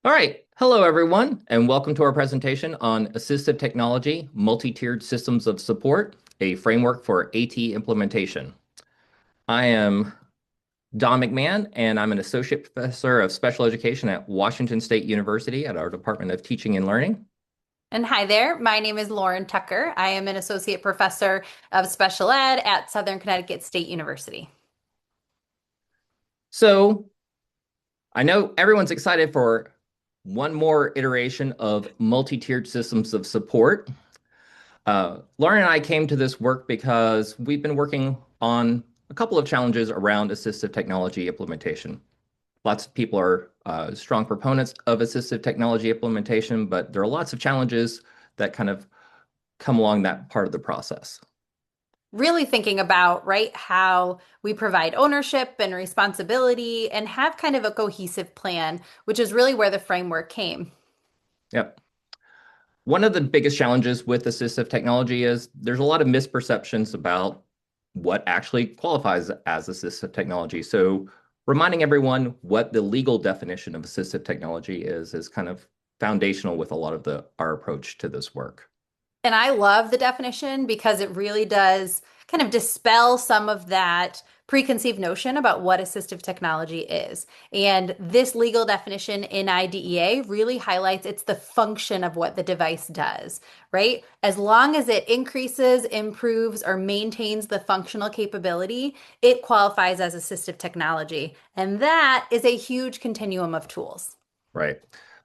All right. Hello, everyone, and welcome to our presentation on Assistive Technology, Multi-Tiered Systems of Support, a framework for AT implementation. I am Don McMahon, and I'm an Associate Professor of Special Education at Washington State University at our Department of Teaching and Learning. And hi there, my name is Lauren Tucker. I am an associate professor of special ed at Southern Connecticut State University. So I know everyone's excited for one more iteration of multi-tiered systems of support. Lauren and I came to this work because we've been working on a couple of challenges around assistive technology implementation. Lots of people are strong proponents of assistive technology implementation, but there are lots of challenges that kind of come along that part of the process. Really thinking about, right, how we provide ownership and responsibility and have kind of a cohesive plan, which is really where the framework came. Yep. One of the biggest challenges with assistive technology is there's a lot of misperceptions about what actually qualifies as assistive technology. So reminding everyone what the legal definition of assistive technology is kind of foundational with a lot of our approach to this work. And I love the definition because it really does kind of dispel some of that preconceived notion about what assistive technology is. And this legal definition in IDEA really highlights it's the function of what the device does, right? As long as it increases, improves, or maintains the functional capability, it qualifies as assistive technology. And that is a huge continuum of tools. Right.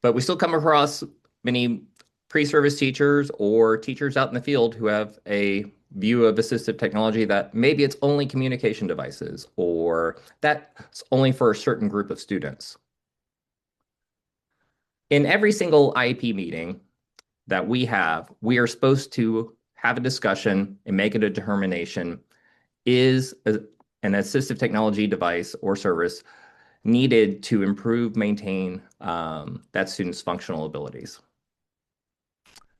But we still come across many pre-service teachers or teachers out in the field who have a view of assistive technology that maybe it's only communication devices or that's only for a certain group of students. In every single IEP meeting that we are supposed to have a discussion and make a determination, an assistive technology device or service needed to improve, maintain that student's functional abilities.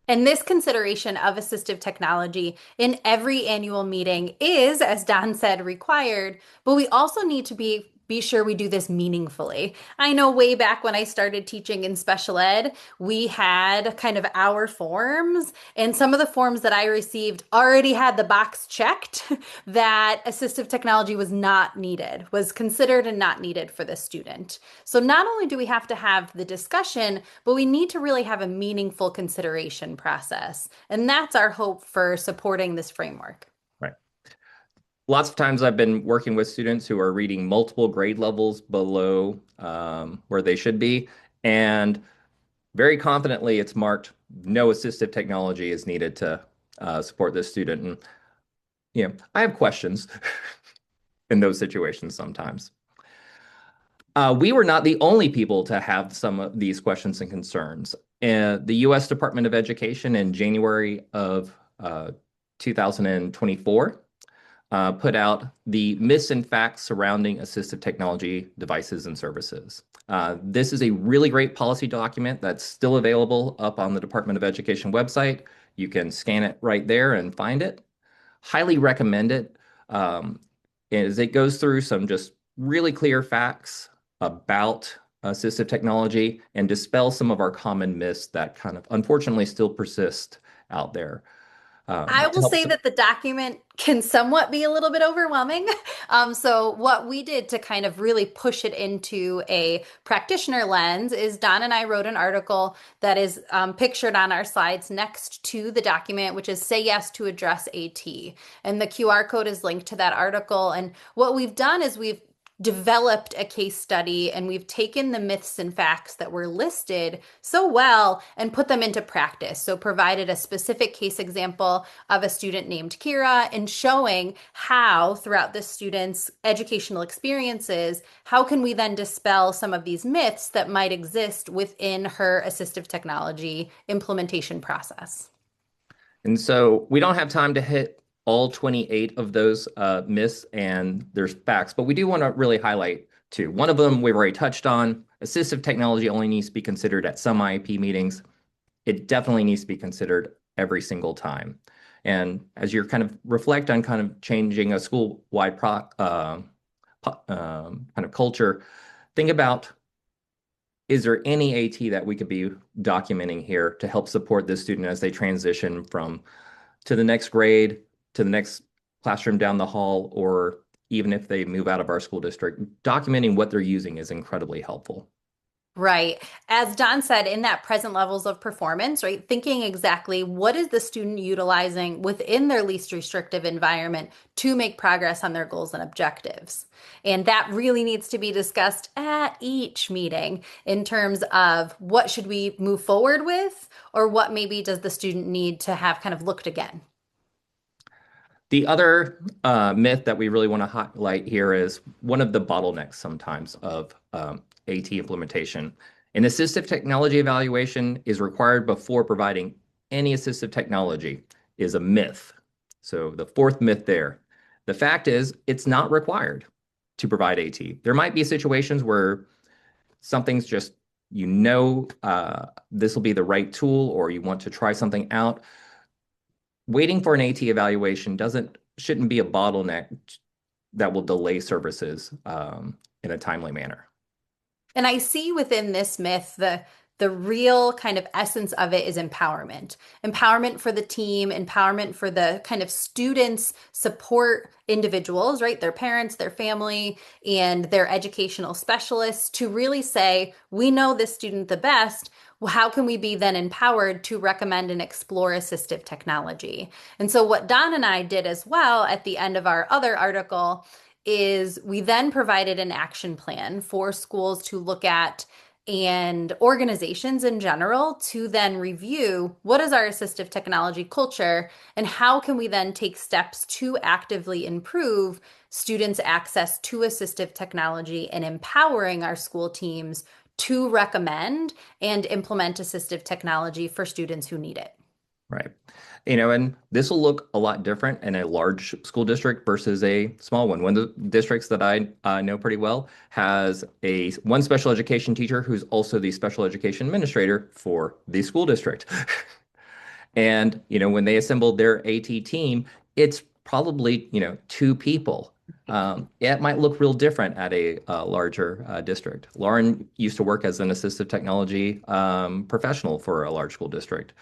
And this consideration of assistive technology in every annual meeting is, as Don said, required, but we also need to be sure we do this meaningfully. I know way back when I started teaching in special ed, we had kind of our forms, and some of the forms that I received already had the box checked that assistive technology was not needed, was considered and not needed for the student. So not only do we have to have the discussion, but we need to really have a meaningful consideration process. And that's our hope for supporting this framework. Right. Lots of times I've been working with students who are reading multiple grade levels below where they should be, and very confidently it's marked no assistive technology is needed to support this student. And I have questions in those situations sometimes. We were not the only people to have some of these questions and concerns. The U.S. Department of Education in January of 2024 put out the myths and facts surrounding assistive technology devices and services. This is a really great policy document that's still available up on the Department of Education website. You can scan it right there and find it. Highly recommend it, as it goes through some just really clear facts about assistive technology and dispel some of our common myths that kind of unfortunately still persist out there. I To will help. say that the document can somewhat be a little bit overwhelming. So, what we did to kind of really push it into a practitioner lens is Don and I wrote an article that is pictured on our slides next to the document, which is Say Yes to Address AT. And the QR code is linked to that article. And what we've done is we've developed a case study and we've taken the myths and facts that were listed so well and put them into practice. So provided a specific case example of a student named Kira and showing how throughout the student's educational experiences, how can we then dispel some of these myths that might exist within her assistive technology implementation process. And so we don't have time to hit all 28 of those myths and there's facts, but we do want to really highlight two. One of them we've already touched on. Assistive technology only needs to be considered at some IEP meetings. It definitely needs to be considered every single time. And as you're kind of reflect on kind of changing a school-wide kind of culture, think about is there any AT that we could be documenting here to help support this student as they transition from to the next grade, to the next classroom down the hall, or even if they move out of our school district, documenting what they're using is incredibly helpful. Right. As Don said, in that present levels of performance, right, thinking exactly what is the student utilizing within their least restrictive environment to make progress on their goals and objectives. And that really needs to be discussed at each meeting in terms of what should we move forward with, or what maybe does the student need to have kind of looked again. The other myth that we really want to highlight here is one of the bottlenecks sometimes of AT implementation. An assistive technology evaluation is required before providing any assistive technology is a myth. So the fourth myth there. The fact is, it's not required to provide AT. There might be situations where something's just, this will be the right tool, or you want to try something out. Waiting for an AT evaluation shouldn't be a bottleneck that will delay services in a timely manner. And I see within this myth the real kind of essence of it is empowerment. Empowerment for the team, empowerment for the kind of students support individuals, right? Their parents, their family, and their educational specialists to really say, we know this student the best. Well, how can we be then empowered to recommend and explore assistive technology? And so, what Don and I did as well at the end of our other article is we then provided an action plan for schools to look at and organizations in general to then review what is our assistive technology culture and how can we then take steps to actively improve students' access to assistive technology and empowering our school teams to recommend and implement assistive technology for students who need it. Right. And this will look a lot different in a large school district versus a small one. One of the districts that I know pretty well has one special education teacher who's also the special education administrator for the school district. And, when they assembled their AT team, it's probably, two people. It might look real different at a larger district. Lauren used to work as an assistive technology professional for a large school district.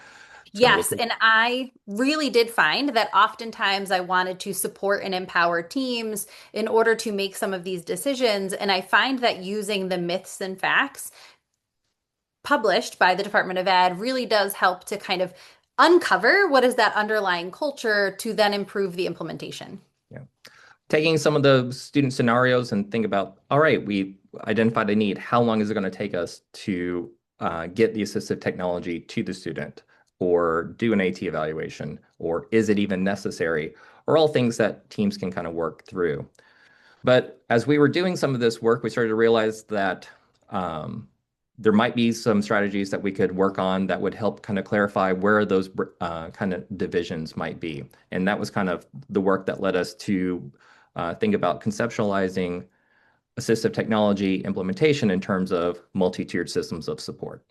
So Yes, and I really did find that oftentimes I wanted to support and empower teams in order to make some of these decisions. And I find that using the myths and facts published by the Department of Ed really does help to kind of uncover what is that underlying culture to then improve the implementation. yeah, taking some of the student scenarios and think about, all right, we identified a need. How long is it going to take us to get the assistive technology to the student, or do an AT evaluation, or is it even necessary? Are all things that teams can kind of work through. But as we were doing some of this work, we started to realize that there might be some strategies that we could work on that would help kind of clarify where those kind of divisions might be. And that was kind of the work that led us to think about conceptualizing assistive technology implementation in terms of multi-tiered systems of support.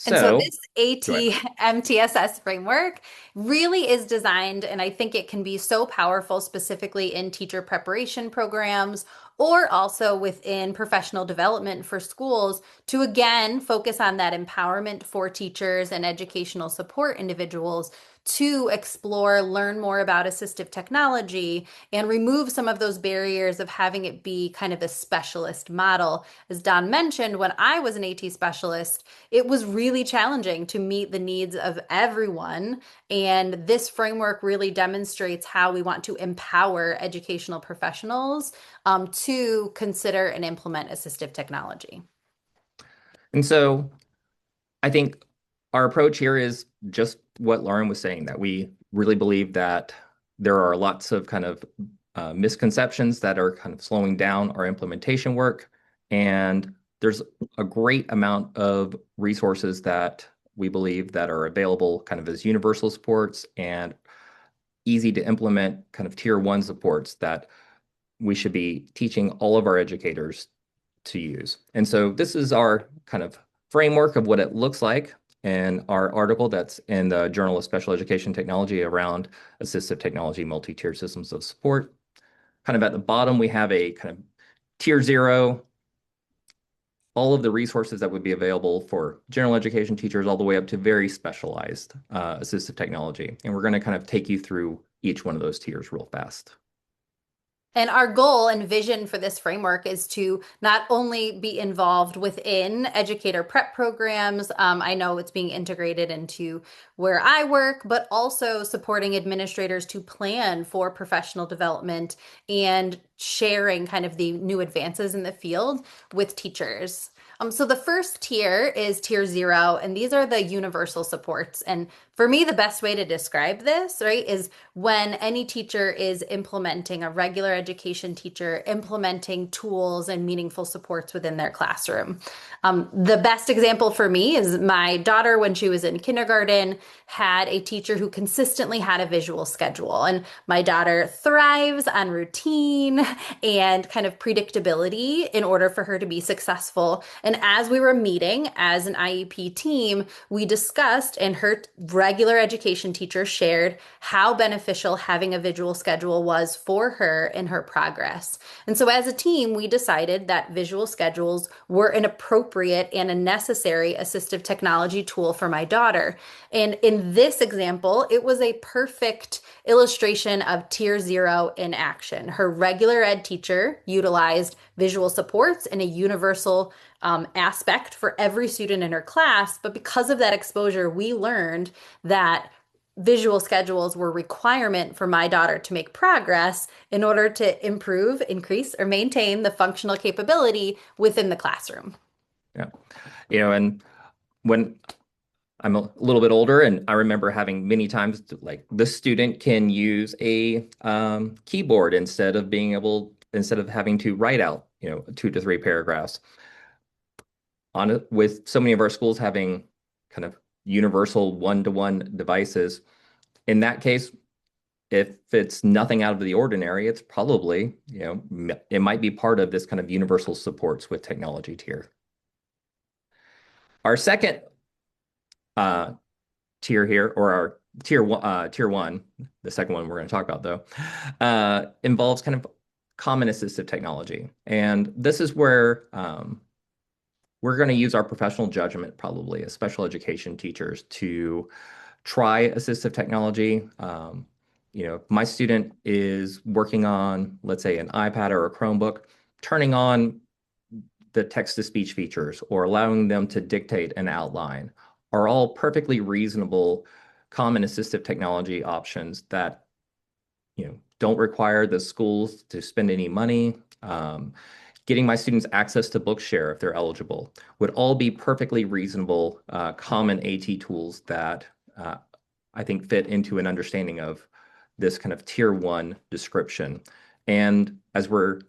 And so So, this go ahead. AT-MTSS framework really is designed, and I think it can be so powerful specifically in teacher preparation programs or also within professional development for schools to again focus on that empowerment for teachers and educational support individuals to explore, learn more about assistive technology, and remove some of those barriers of having it be kind of a specialist model. As Don mentioned, when I was an AT specialist, it was really challenging to meet the needs of everyone. And this framework really demonstrates how we want to empower educational professionals to consider and implement assistive technology. And so I think our approach here is just what Lauren was saying, that we really believe that there are lots of kind of misconceptions that are kind of slowing down our implementation work. And there's a great amount of resources that we believe that are available kind of as universal supports and easy to implement kind of tier one supports that we should be teaching all of our educators to use. And so this is our kind of framework of what it looks like in our article that's in the Journal of Special Education Technology around assistive technology multi-tiered systems of support. Kind of at the bottom, we have a kind of Tier 0, all of the resources that would be available for general education teachers all the way up to very specialized assistive technology. And we're going to kind of take you through each one of those tiers real fast. And our goal and vision for this framework is to not only be involved within educator prep programs, I know it's being integrated into where I work, but also supporting administrators to plan for professional development and sharing kind of the new advances in the field with teachers. So the first tier is tier 0, and these are the universal supports. And for me, the best way to describe this, right, is when any teacher is implementing, a regular education teacher implementing tools and meaningful supports within their classroom. The best example for me is my daughter, when she was in kindergarten, had a teacher who consistently had a visual schedule. And my daughter thrives on routine and kind of predictability in order for her to be successful. And as we were meeting as an IEP team, we discussed, and her regular education teacher shared how beneficial having a visual schedule was for her in her progress. And so as a team, we decided that visual schedules were an appropriate and a necessary assistive technology tool for my daughter. And in this example, it was a perfect illustration of tier 0 in action. Her regular ed teacher utilized visual supports in a universal aspect for every student in her class. But because of that exposure, we learned that visual schedules were requirement for my daughter to make progress in order to improve, increase, or maintain the functional capability within the classroom. Yeah. And when I'm a little bit older, and I remember having many times like the student can use a keyboard instead of having to write out, 2 to 3 paragraphs. On it, with so many of our schools having kind of universal one-to-one devices, in that case, if it's nothing out of the ordinary, it's probably, it might be part of this kind of universal supports with technology tier. Our second uh, tier here, or our tier one, the second one we're going to talk about though, involves kind of common assistive technology. And this is where we're going to use our professional judgment, probably as special education teachers, to try assistive technology. If my student is working on, let's say, an iPad or a Chromebook, turning on the text-to-speech features or allowing them to dictate an outline are all perfectly reasonable common assistive technology options that don't require the schools to spend any money. Getting my students access to Bookshare if they're eligible would all be perfectly reasonable common AT tools that I think fit into an understanding of this kind of tier 1 description. And as we're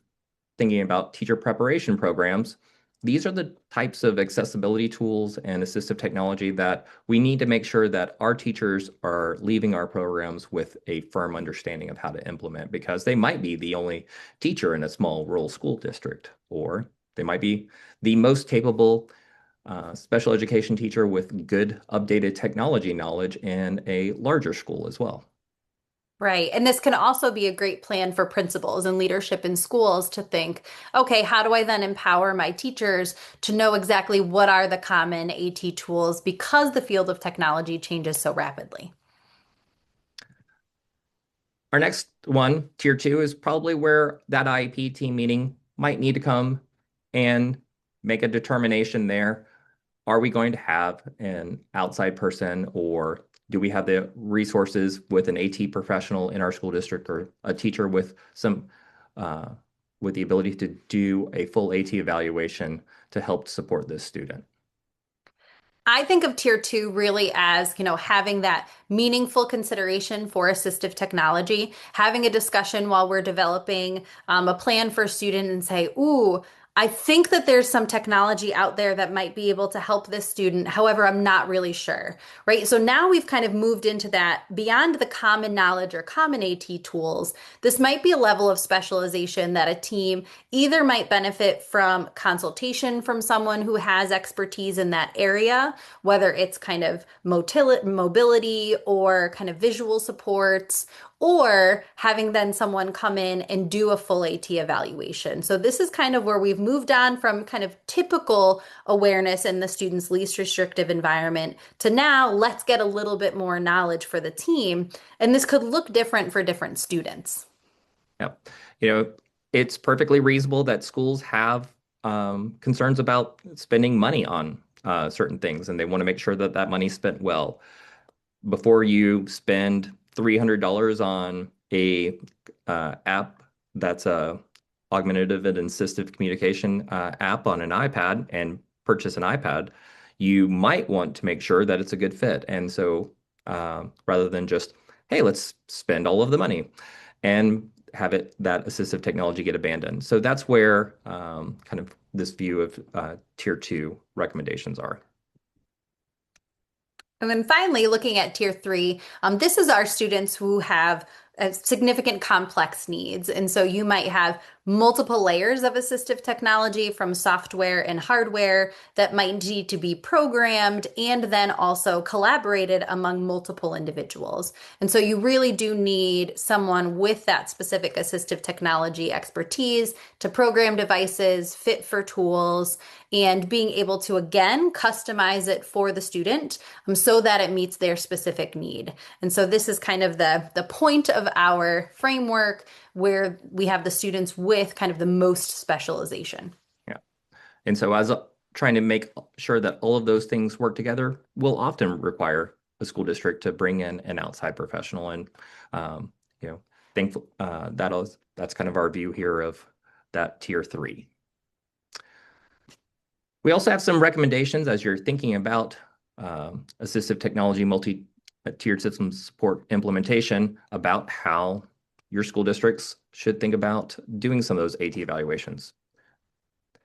thinking about teacher preparation programs, these are the types of accessibility tools and assistive technology that we need to make sure that our teachers are leaving our programs with a firm understanding of how to implement, because they might be the only teacher in a small rural school district, or they might be the most capable special education teacher with good updated technology knowledge in a larger school as well. Right. And this can also be a great plan for principals and leadership in schools to think, okay, how do I then empower my teachers to know exactly what are the common AT tools because the field of technology changes so rapidly? Our next one, tier 2, is probably where that IEP team meeting might need to come and make a determination there. Are we going to have an outside person, or do we have the resources with an AT professional in our school district, or a teacher with uh, with the ability to do a full AT evaluation to help support this student? I think of tier 2 really as, having that meaningful consideration for assistive technology, having a discussion while we're developing a plan for a student and say, ooh, I think that there's some technology out there that might be able to help this student. However, I'm not really sure, right? So now we've kind of moved into that beyond the common knowledge or common AT tools. This might be a level of specialization that a team either might benefit from consultation from someone who has expertise in that area, whether it's kind of mobility or kind of visual supports, or having then someone come in and do a full AT evaluation. So this is kind of where we've moved on from kind of typical awareness in the student's least restrictive environment to now let's get a little bit more knowledge for the team. And this could look different for different students. Yeah. You know, it's perfectly reasonable that schools have concerns about spending money on certain things, and they want to make sure that that money's spent well. Before you spend $300 on a app that's a augmentative and assistive communication app on an iPad and purchase an iPad, you might want to make sure that it's a good fit. And so rather than just, hey, let's spend all of the money and have it that assistive technology get abandoned. So that's where kind of this view of tier two recommendations are. And then finally, looking at tier three, this is our students who have significant complex needs. And so you might have multiple layers of assistive technology from software and hardware that might need to be programmed and then also collaborated among multiple individuals. And so you really do need someone with that specific assistive technology expertise to program devices, fit for tools, and being able to again customize it for the student so that it meets their specific need. And so this is kind of the point of our framework where we have the students with kind of the most specialization. Yeah. And so as trying to make sure that all of those things work together will often require a school district to bring in an outside professional. And, you know, thankful that's kind of our view here of that tier three. We also have some recommendations as you're thinking about assistive technology, multi-tiered system support implementation about how your school districts should think about doing some of those AT evaluations.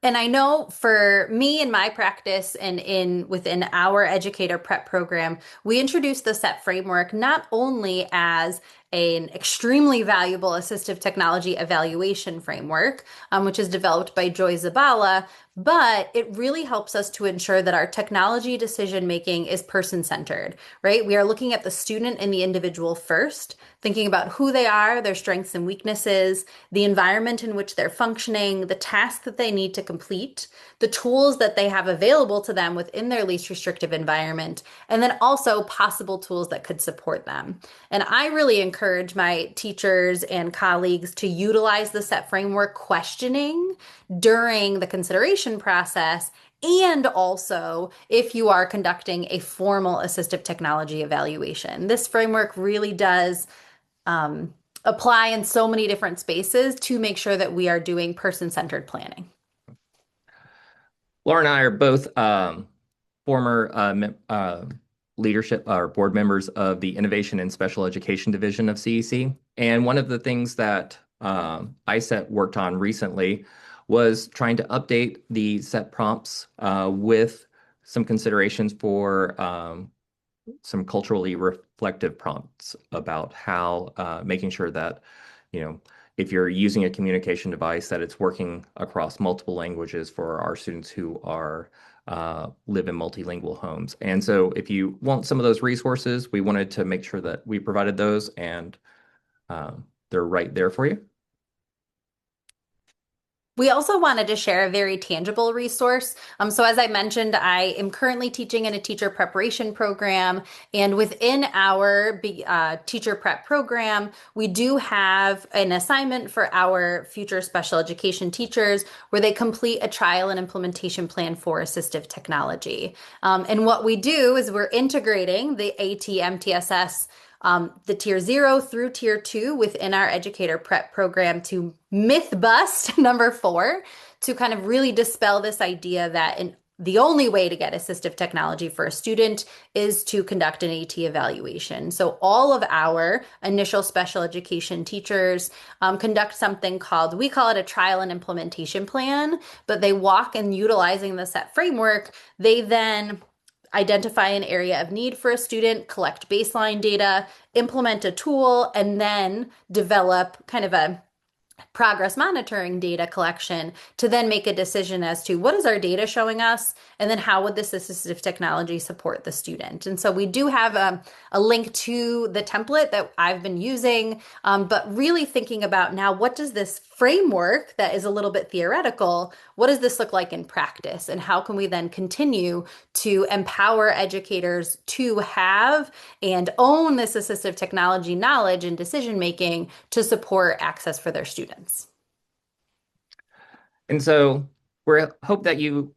And I know for me in my practice and in within our educator prep program, we introduced the SET framework not only as an extremely valuable assistive technology evaluation framework, which is developed by Joy Zabala, but it really helps us to ensure that our technology decision making is person-centered, right? We are looking at the student and the individual first, thinking about who they are, their strengths and weaknesses, the environment in which they're functioning, the tasks that they need to complete, the tools that they have available to them within their least restrictive environment, and then also possible tools that could support them. And I really encourage my teachers and colleagues to utilize the SET framework questioning during the consideration process, and also if you are conducting a formal assistive technology evaluation. This framework really does apply in so many different spaces to make sure that we are doing person-centered planning. Laura and I are both former leadership or board members of the Innovation and Special Education Division of CEC. And one of the things that ISET worked on recently was trying to update the set prompts with some considerations for some culturally reflective prompts about how making sure that, you know, if you're using a communication device, that it's working across multiple languages for our students who are live in multilingual homes. And so if you want some of those resources, we wanted to make sure that we provided those, and they're right there for you. We also wanted to share a very tangible resource. So as I mentioned, I am currently teaching in a teacher preparation program, and within our teacher prep program, we do have an assignment for our future special education teachers where they complete a trial and implementation plan for assistive technology. And what we do is we're integrating the AT-MTSS the tier 0 through tier 2 within our educator prep program to myth bust number 4, to kind of really dispel this idea that the only way to get assistive technology for a student is to conduct an AT evaluation. So all of our initial special education teachers conduct something called, we call it a trial and implementation plan, but they walk in utilizing the SET framework. They then identify an area of need for a student, collect baseline data, implement a tool, and then develop kind of a progress monitoring data collection to then make a decision as to what is our data showing us, and then how would this assistive technology support the student. And so we do have a link to the template that I've been using, but really thinking about now, what does this framework that is a little bit theoretical, what does this look like in practice? And how can we then continue to empower educators to have and own this assistive technology knowledge and decision making to support access for their students? And so we hope that you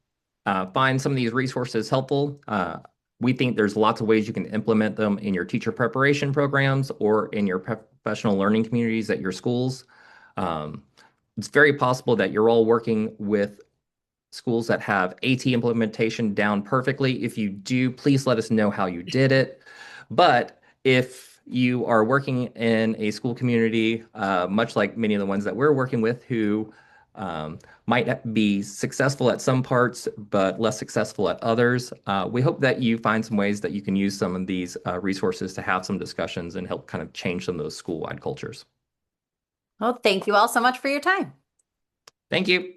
find some of these resources helpful. We think there's lots of ways you can implement them in your teacher preparation programs or in your professional learning communities at your schools. Um, it's very possible that you're all working with schools that have AT implementation down perfectly. If you do, please let us know how you did it. But if you are working in a school community, much like many of the ones that we're working with, who might be successful at some parts, but less successful at others, we hope that you find some ways that you can use some of these resources to have some discussions and help kind of change some of those school-wide cultures. Well, thank you all so much for your time. Thank you.